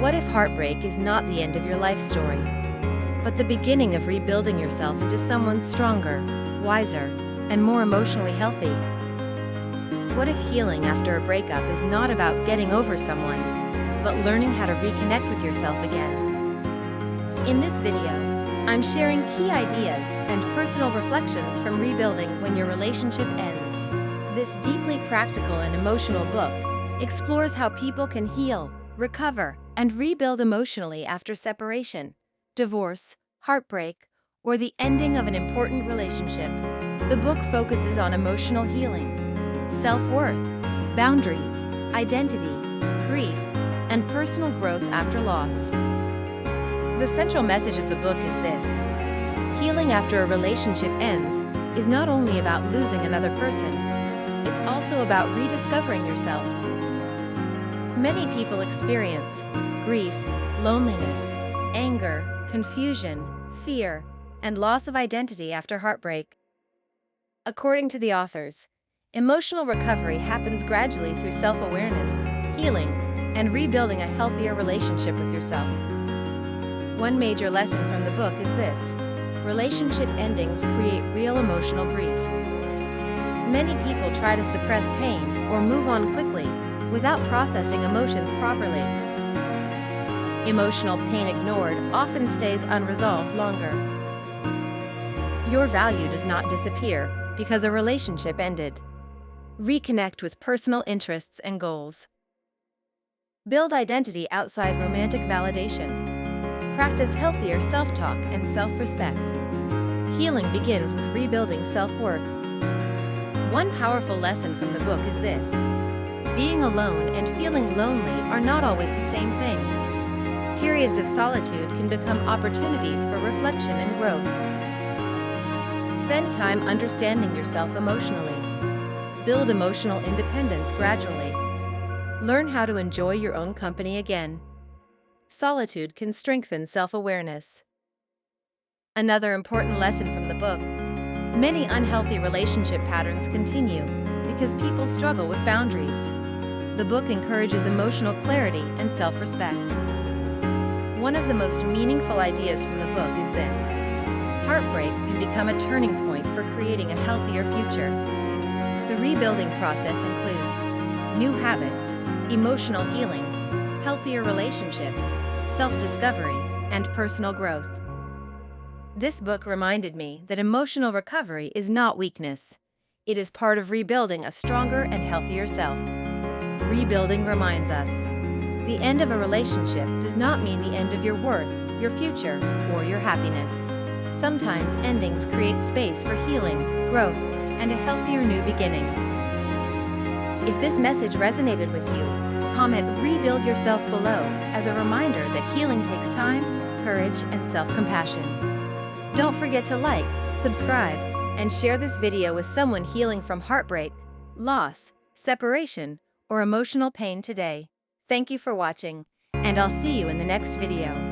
What if heartbreak is not the end of your life story, but the beginning of rebuilding yourself into someone stronger, wiser, and more emotionally healthy? What if healing after a breakup is not about getting over someone, but learning how to reconnect with yourself again? In this video, I'm sharing key ideas and personal reflections from rebuilding when your relationship ends. This deeply practical and emotional book explores how people can heal, recover, and rebuild emotionally after separation, divorce, heartbreak, or the ending of an important relationship. The book focuses on emotional healing, self-worth, boundaries, identity, grief, and personal growth after loss. The central message of the book is this: healing after a relationship ends is not only about losing another person, it's also about rediscovering yourself. Many people experience grief, loneliness, anger, confusion, fear, and loss of identity after heartbreak. According to the authors, emotional recovery happens gradually through self-awareness, healing, and rebuilding a healthier relationship with yourself. One major lesson from the book is this: relationship endings create real emotional grief. Many people try to suppress pain or move on quickly without processing emotions properly. Emotional pain ignored often stays unresolved longer. Your value does not disappear because a relationship ended. Reconnect with personal interests and goals. Build identity outside romantic validation. Practice healthier self-talk and self-respect. Healing begins with rebuilding self-worth. One powerful lesson from the book is this: being alone and feeling lonely are not always the same thing. Periods of solitude can become opportunities for reflection and growth. Spend time understanding yourself emotionally. Build emotional independence gradually. Learn how to enjoy your own company again. Solitude can strengthen self-awareness. Another important lesson from the book: many unhealthy relationship patterns continue because people struggle with boundaries. The book encourages emotional clarity and self-respect. One of the most meaningful ideas from the book is this: heartbreak can become a turning point for creating a healthier future. The rebuilding process includes new habits, emotional healing, healthier relationships, self-discovery, and personal growth. This book reminded me that emotional recovery is not weakness. It is part of rebuilding a stronger and healthier self. Rebuilding reminds us: the end of a relationship does not mean the end of your worth, your future, or your happiness. Sometimes endings create space for healing, growth, and a healthier new beginning. If this message resonated with you, comment "Rebuild Yourself" below as a reminder that healing takes time, courage, and self-compassion. Don't forget to like, subscribe, and share this video with someone healing from heartbreak, loss, separation, or emotional pain today. Thank you for watching, and I'll see you in the next video.